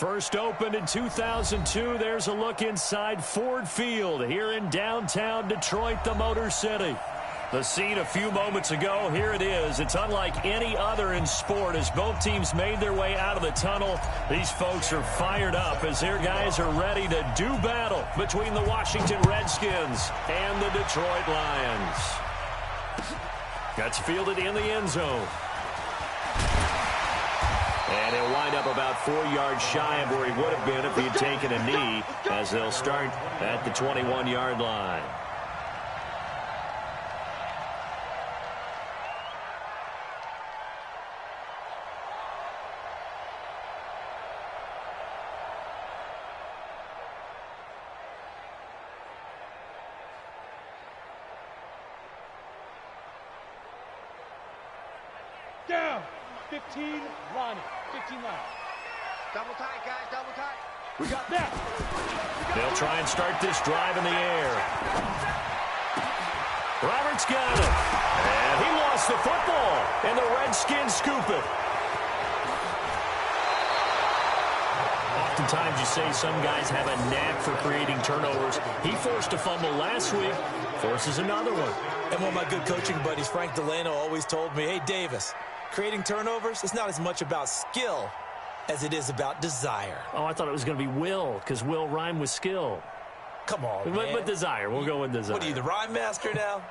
First opened in 2002. There's a look inside Ford Field here in downtown Detroit, the Motor City. The scene a few moments ago, here it is. It's unlike any other in sport as both teams made their way out of the tunnel. These folks are fired up as their guys are ready to do battle between the Washington Redskins and the Detroit Lions. That's fielded in the end zone. And he'll wind up about 4 yards shy of where he would have been if he had taken a knee, as they'll start at the 21-yard line. Down. 15 line. 15 line. Double tight, guys. Double tight. We got that. They'll try and start this drive in the air. Roberts got it. And he lost the football. And the Redskins scoop it. Oftentimes you say some guys have a knack for creating turnovers. He forced a fumble last week. Forces another one. And one of my good coaching buddies, Frank Delano, always told me, hey, Davis, creating turnovers is not as much about skill as it is about desire. Oh, I thought it was going to be will, because will rhyme with skill. Come on, man. But desire. We'll go with desire. What are you, the rhyme master now?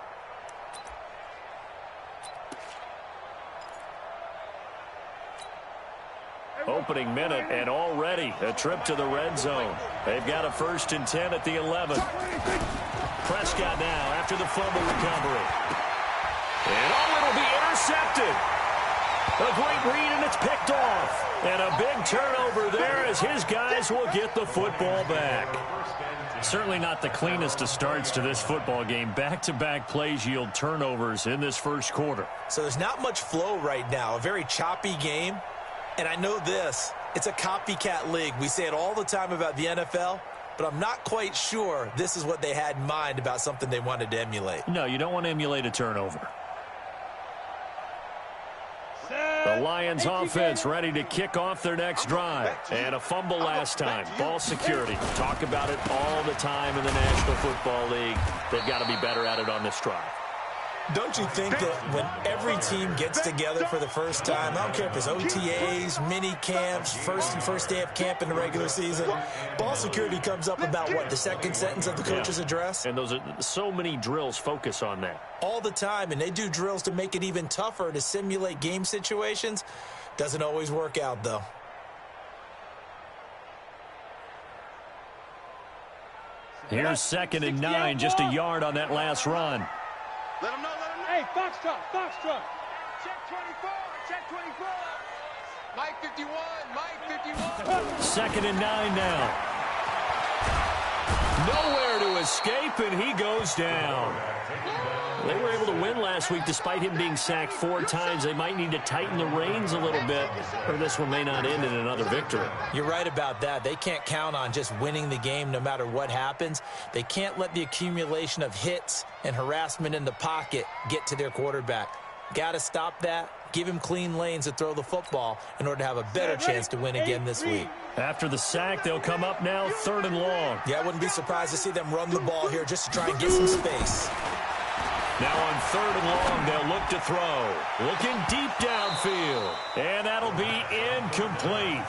Opening minute, and already a trip to the red zone. They've got a 1st and 10 at the 11. Prescott now after the fumble recovery. And it'll be intercepted. A great read, and it's picked off. And a big turnover there as his guys will get the football back. Certainly not the cleanest of starts to this football game. Back-to-back plays yield turnovers in this first quarter. So there's not much flow right now. A very choppy game. And I know this, it's a copycat league. We say it all the time about the NFL, but I'm not quite sure this is what they had in mind about something they wanted to emulate. No, you don't want to emulate a turnover. The Lions offense ready to kick off their next drive. And a fumble last time. Ball security. Talk about it all the time in the National Football League. They've got to be better at it on this drive. Don't you think that when every team gets together for the first time, I don't care if it's OTAs, mini camps, first day of camp in the regular season, ball security comes up about, what, the second sentence of the coach's address? And those are so many drills focus on that. All the time, and they do drills to make it even tougher to simulate game situations. Doesn't always work out, though. Here's 2nd and 9, just a yard on that last run. Let him know, let him know. Hey, Foxtrot, Foxtrot. Check 24, check 24. Mike 51, Mike 51. 2nd and 9 now. Nowhere to escape, and he goes down. They were able to win last week despite him being sacked 4 times. They might need to tighten the reins a little bit, or this one may not end in another victory. You're right about that. They can't count on just winning the game no matter what happens. They can't let the accumulation of hits and harassment in the pocket get to their quarterback. Got to stop that. Give him clean lanes to throw the football in order to have a better chance to win again this week. After the sack, they'll come up now 3rd and long. Yeah, I wouldn't be surprised to see them run the ball here just to try and get some space. Now on 3rd and long, they'll look to throw. Looking deep downfield. And that'll be incomplete.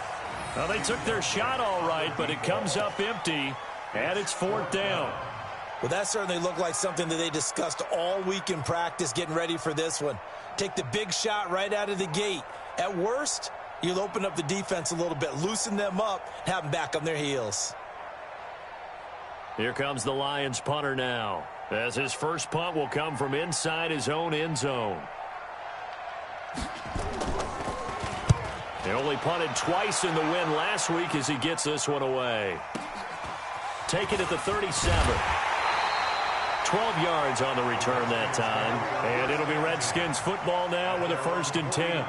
Well, they took their shot all right, but it comes up empty, and it's 4th down. Well, that certainly looked like something that they discussed all week in practice getting ready for this one. Take the big shot right out of the gate. At worst, you'll open up the defense a little bit, loosen them up, have them back on their heels. Here comes the Lions punter now, as his first punt will come from inside his own end zone. He only punted twice in the win last week as he gets this one away. Take it at the 37. 12 yards on the return that time. And it'll be Redskins football now with a 1st and 10.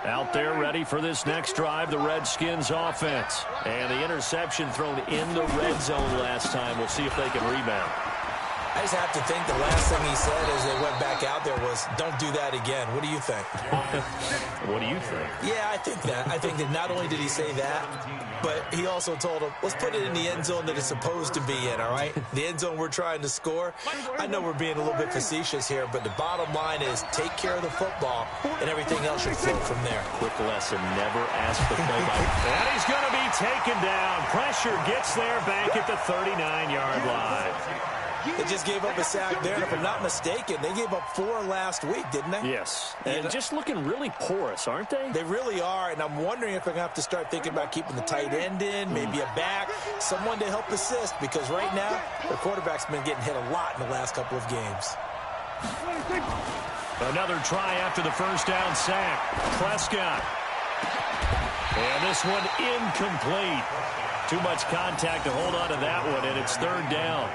Out there ready for this next drive, the Redskins offense. And the interception thrown in the red zone last time. We'll see if they can rebound. I just have to think the last thing he said as they went back out there was, don't do that again. What do you think? What do you think? Yeah, I think that. I think that not only did he say that, but he also told him, let's put it in the end zone that it's supposed to be in, all right? The end zone we're trying to score. I know we're being a little bit facetious here, but the bottom line is take care of the football, and everything else should flow from there. Quick lesson, never ask the play-by. And he's going to be taken down. Pressure gets there back at the 39-yard line. They just gave up a sack there, and if I'm not mistaken, they gave up 4 last week, didn't they? Yes, and just looking really porous, aren't they? They really are, and I'm wondering if they're going to have to start thinking about keeping the tight end in, maybe a back, someone to help assist, because right now, their quarterback's been getting hit a lot in the last couple of games. Another try after the first down sack. Prescott. And this one incomplete. Too much contact to hold on to that one, and it's third down.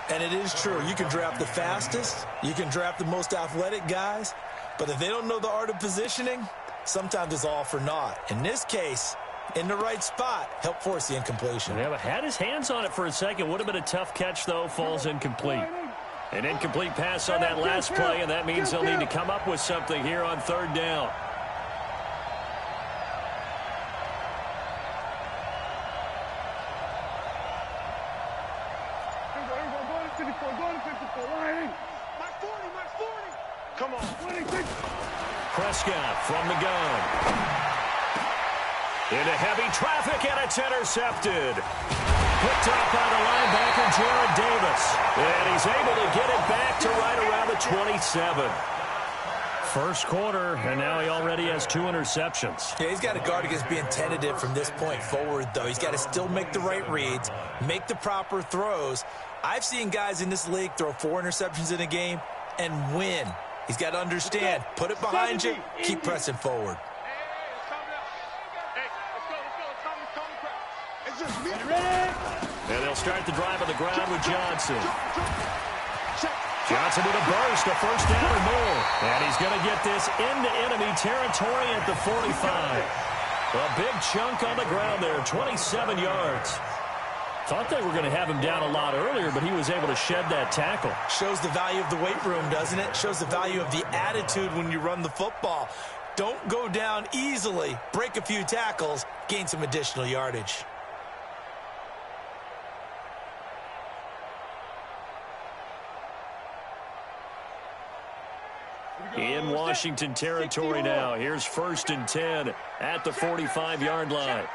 And it is true. You can draft the fastest. You can draft the most athletic guys. But if they don't know the art of positioning, sometimes it's all for naught. In this case, in the right spot, help force the incompletion. Yeah, but had his hands on it for a second. Would have been a tough catch, though. Falls incomplete. An incomplete pass on that last play, and that means they'll need to come up with something here on third down. Come on. Prescott from the gun. Into heavy traffic, and it's intercepted. Picked up by the linebacker, Jared Davis. And he's able to get it back to right around the 27. First quarter, and now he already has 2 interceptions. Yeah, he's got to guard against being tentative from this point forward, though. He's got to still make the right reads, make the proper throws. I've seen guys in this league throw 4 interceptions in a game and win. He's got to understand, put it behind you, keep pressing forward. And they'll start the drive on the ground with Johnson. Johnson with a burst, a first down or more. And he's going to get this into enemy territory at the 45. A big chunk on the ground there, 27 yards. Thought they were going to have him down a lot earlier, but he was able to shed that tackle. Shows the value of the weight room, doesn't it? Shows the value of the attitude when you run the football. Don't go down easily. Break a few tackles, gain some additional yardage. In Washington territory now. Here's 1st and 10 at the 45-yard line.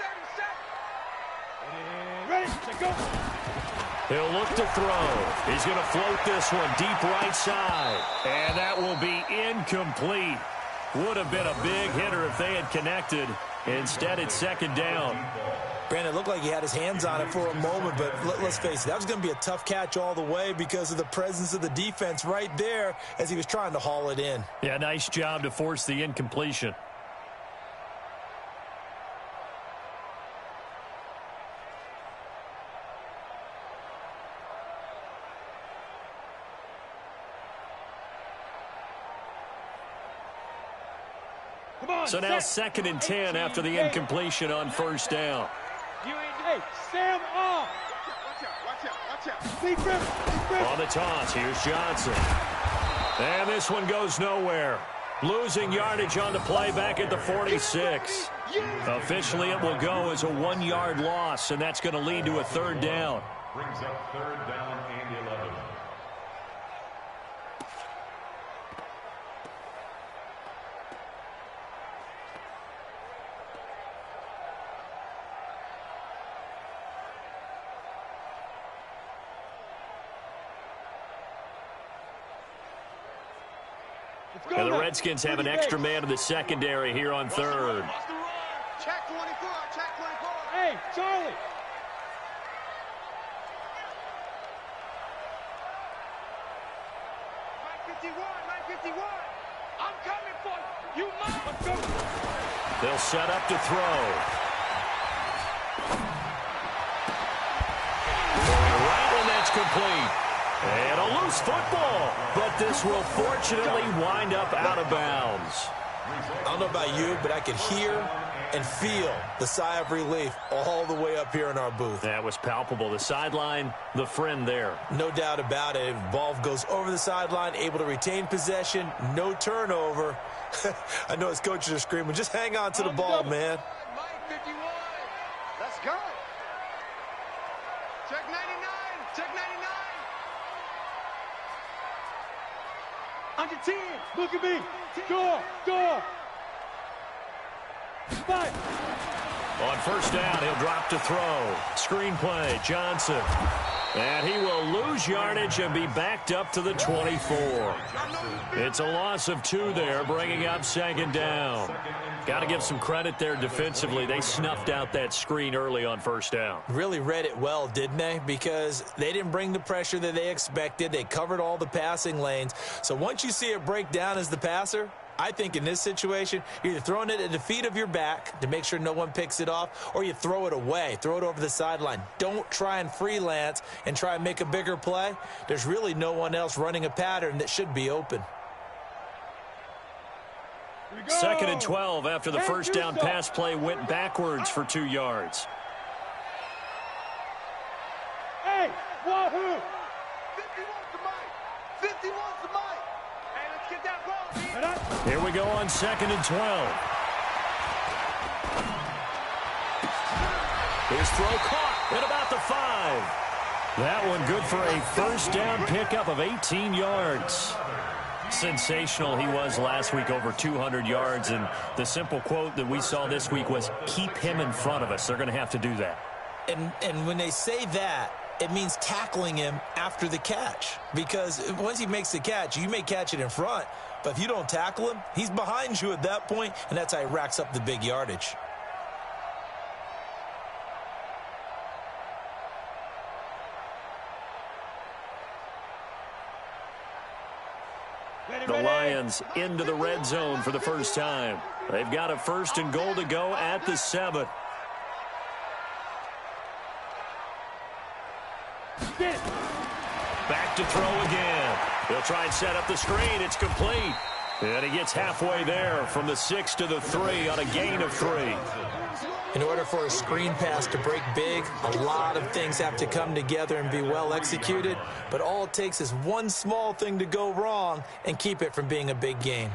He'll look to throw. He's going to float this one deep right side. And that will be incomplete. Would have been a big hitter if they had connected. Instead, it's second down. Brandon, it looked like he had his hands on it for a moment, but let's face it, that was going to be a tough catch all the way because of the presence of the defense right there as he was trying to haul it in. Yeah, nice job to force the incompletion. So now 2nd and 10 after the incompletion on first down. Hey, Sam off. Watch out. On the toss, here's Johnson. And this one goes nowhere. Losing yardage on the play back at the 46. Officially, it will go as a 1-yard loss, and that's going to lead to a third down. Brings up third down and 11. And the Redskins have an extra man in the secondary here on third. Check 24, check 24. Hey, Charlie. Mike 51. I'm coming for you. You must. Let's go. They'll set up to throw. Right, and that's complete. And a loose football, but this will fortunately wind up out of bounds. I don't know about you, but I could hear and feel the sigh of relief all the way up here in our booth. That was palpable. The sideline, the friend there. No doubt about it. Ball goes over the sideline, able to retain possession, no turnover. I know his coaches are screaming, just hang on to the ball, man. Mike 51. Let's go. Check 99. Check 99. Under 10. Look at me. Door. Five. On first down, he'll drop to throw. Screen play, Johnson. And he will lose yardage and be backed up to the 24. It's a loss of 2 there, bringing up second down. Got to give some credit there defensively. They snuffed out that screen early on first down. Really read it well, didn't they? Because they didn't bring the pressure that they expected. They covered all the passing lanes. So once you see it break down as the passer, I think in this situation, you're either throwing it at the feet of your back to make sure no one picks it off, or you throw it away, throw it over the sideline. Don't try and freelance and try and make a bigger play. There's really no one else running a pattern that should be open. Second and 12 after the first down pass play went backwards for 2 yards. Hey, wahoo! 50 wants the mic. 50 wants the mic. Hey, let's get that ball, D. Here we go on second and 12. His throw caught at about the 5. That one good for a first down pickup of 18 yards. Sensational he was last week, over 200 yards. And the simple quote that we saw this week was, keep him in front of us. They're going to have to do that. And when they say that, it means tackling him after the catch. Because once he makes the catch, you may catch it in front. But if you don't tackle him, he's behind you at that point, and that's how he racks up the big yardage. The Lions into the red zone for the first time. They've got a first and goal to go at the 7. Back to throw again. He'll try and set up the screen. It's complete. And he gets halfway there from the 6 to the 3 on a gain of 3. In order for a screen pass to break big, a lot of things have to come together and be well executed. But all it takes is one small thing to go wrong and keep it from being a big gain.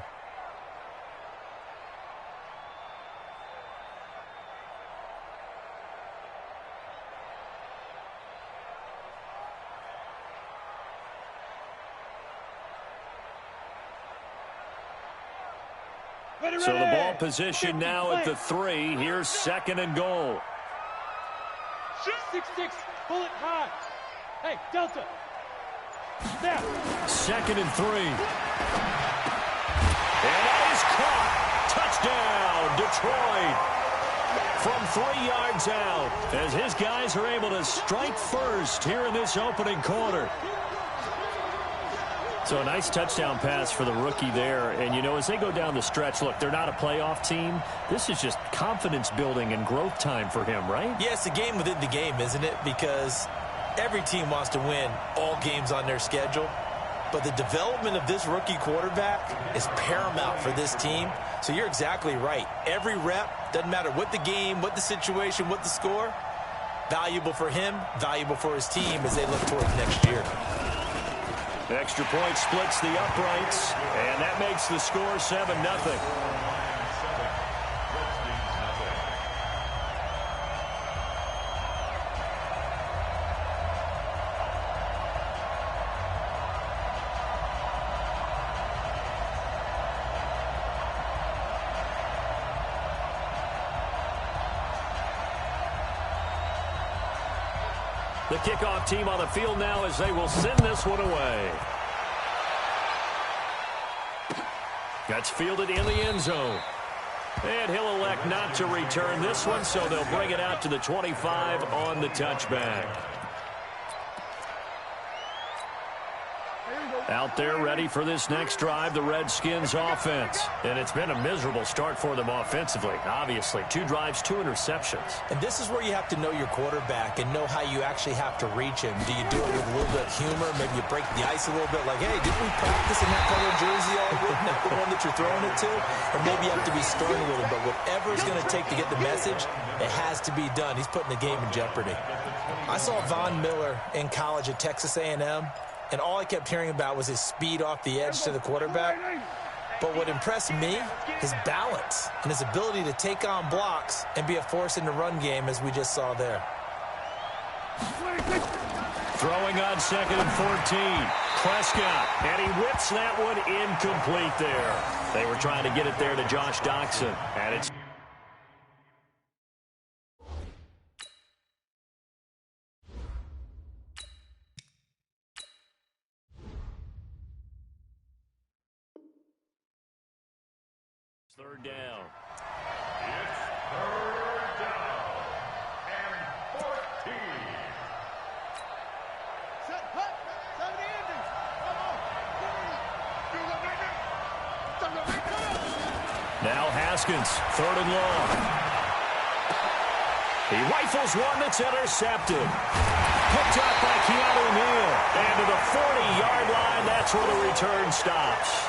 So the ball position now at the 3. Here's second and goal. 6-6, pull it high. Hey, Delta. Snap. Second and 3. And that is caught. Touchdown, Detroit. From 3 yards out, as his guys are able to strike first here in this opening quarter. So a nice touchdown pass for the rookie there. And, you know, as they go down the stretch, look, they're not a playoff team. This is just confidence building and growth time for him, right? Yeah, it's a game within the game, isn't it? Because every team wants to win all games on their schedule. But the development of this rookie quarterback is paramount for this team. So you're exactly right. Every rep, doesn't matter what the game, what the situation, what the score, valuable for him, valuable for his team as they look towards next year. Extra point splits the uprights, and that makes the score 7-0. The kickoff team on the field now as they will send this one away. That's fielded in the end zone. And he'll elect not to return this one, so they'll bring it out to the 25 on the touchback. There you go. Out there ready for this next drive, the Redskins offense. And it's been a miserable start for them offensively, obviously. 2 drives, 2 interceptions. And this is where you have to know your quarterback and know how you actually have to reach him. Do you do it with a little bit of humor? Maybe you break the ice a little bit like, hey, didn't we practice in that color jersey all week? Not the one that you're throwing it to? Or maybe you have to be stern with him. But whatever it's going to take to get the message, it has to be done. He's putting the game in jeopardy. I saw Von Miller in college at Texas A&M. And all I kept hearing about was his speed off the edge to the quarterback. But what impressed me, his balance and his ability to take on blocks and be a force in the run game, as we just saw there. Throwing on 2nd and 14. Prescott, and he whips that one incomplete there. They were trying to get it there to Josh Doxson, and it's third down. It's 3rd down and 14. Set, hut, 70 Indians. Come on. Do the Now Haskins, 3rd and long. He rifles one that's intercepted. Picked up by Keanu Neal. And to the 40-yard line, that's where the return stops.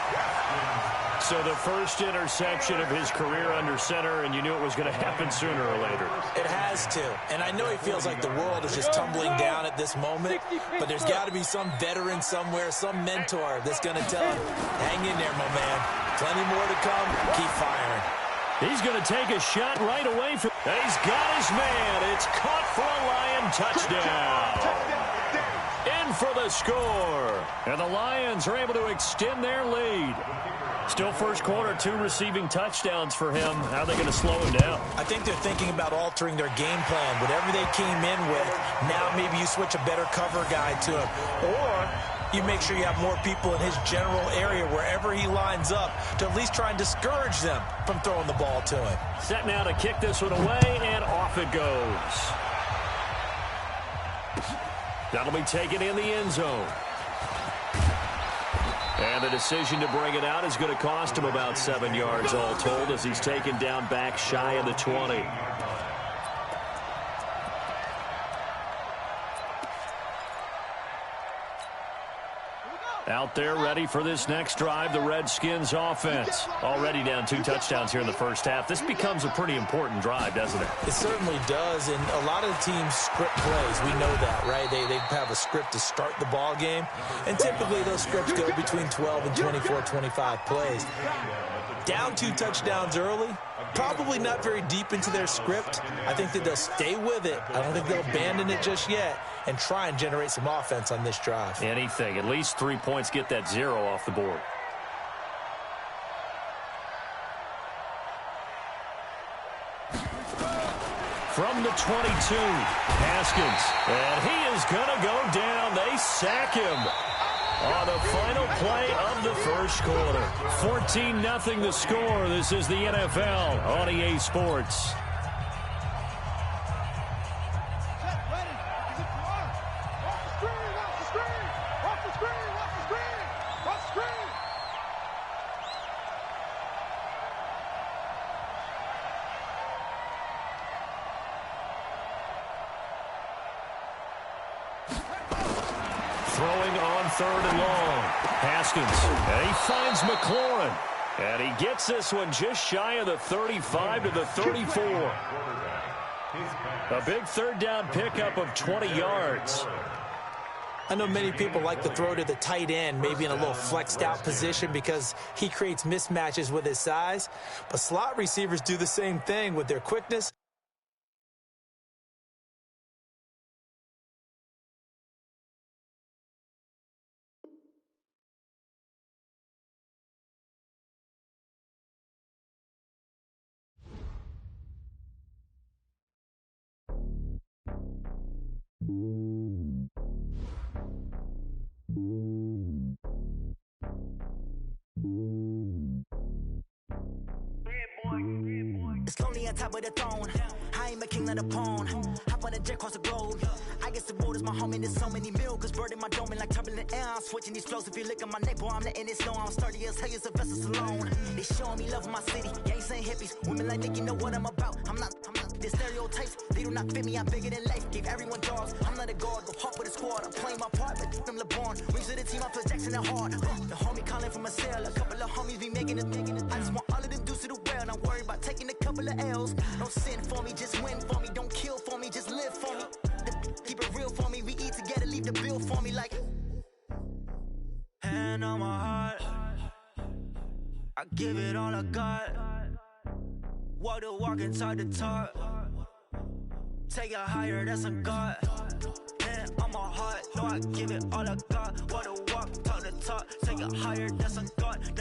So the first interception of his career under center, and you knew it was going to happen sooner or later. It has to. And I know he feels like the world is just tumbling down at this moment, but there's got to be some veteran somewhere, some mentor that's going to tell him, hang in there, my man. Plenty more to come. Keep firing. He's going to take a shot right away. He's got his man. It's caught for a Lion touchdown. In for the score. And the Lions are able to extend their lead. Still first quarter, 2 receiving touchdowns for him. How are they going to slow him down? I think they're thinking about altering their game plan. Whatever they came in with, now maybe you switch a better cover guy to him. Or you make sure you have more people in his general area wherever he lines up to at least try and discourage them from throwing the ball to him. Set now to kick this one away, and off it goes. That'll be taken in the end zone. And the decision to bring it out is going to cost him about 7 yards all told as he's taken down back shy of the 20. Out there ready for this next drive, the Redskins offense. Already down 2 touchdowns here in the first half. This becomes a pretty important drive, doesn't it? It certainly does, and a lot of the teams script plays. We know that, right? They have a script to start the ball game, and typically those scripts go between 12 and 24, 25 plays. Down 2 touchdowns early, probably not very deep into their script. I think that they'll stay with it. I don't think they'll abandon it just yet and try and generate some offense on this drive. Anything. At least 3 points, get that 0 off the board. From the 22, Haskins. And he is going to go down. They sack him on the final play of the first quarter. 14-0 the score. This is the NFL on EA Sports. Throwing on 3rd and long. Haskins. And he finds McLaurin. And he gets this one just shy of the 35 to the 34. A big 3rd down pickup of 20 yards. I know many people like to throw to the tight end, maybe in a little flexed out position because he creates mismatches with his size. But slot receivers do the same thing with their quickness. It's lonely on top of the throne. I ain't a king of the pawn. Hop on the jet across the globe. I guess the road is my home and there's so many milkers burning my dome like turbulent air. I'm switching these flows. If you look at my neck, boy, I'm letting it snow. I'm sturdy as hell, Sylvester Stallone. They showing me love in my city. Gangs ain't hippies. Women like Nick, you know what I'm about. I'm not the stereotypes. They do not fit me. I'm bigger than life. Gave everyone dogs. I'm not a guard. Go hop with a squad. I'm playing my part, but them LeBron. Rings to the team. I feel Jackson and hard. The homie calling from a cell. A couple of homies be making it. I just want all of them dudes to the well. Not worried about taking a couple of L's. Don't sin for me, just win for me. Don't kill for me, just live for me. Keep it real for me. We eat together, leave the bill for me like. Hand on my heart, I give it all I got. Walk the walk and talk the talk. Take it higher, that's a God. Hand on my heart, no, I give it all I got. Walk the walk, talk the talk. Take it higher, that's a God.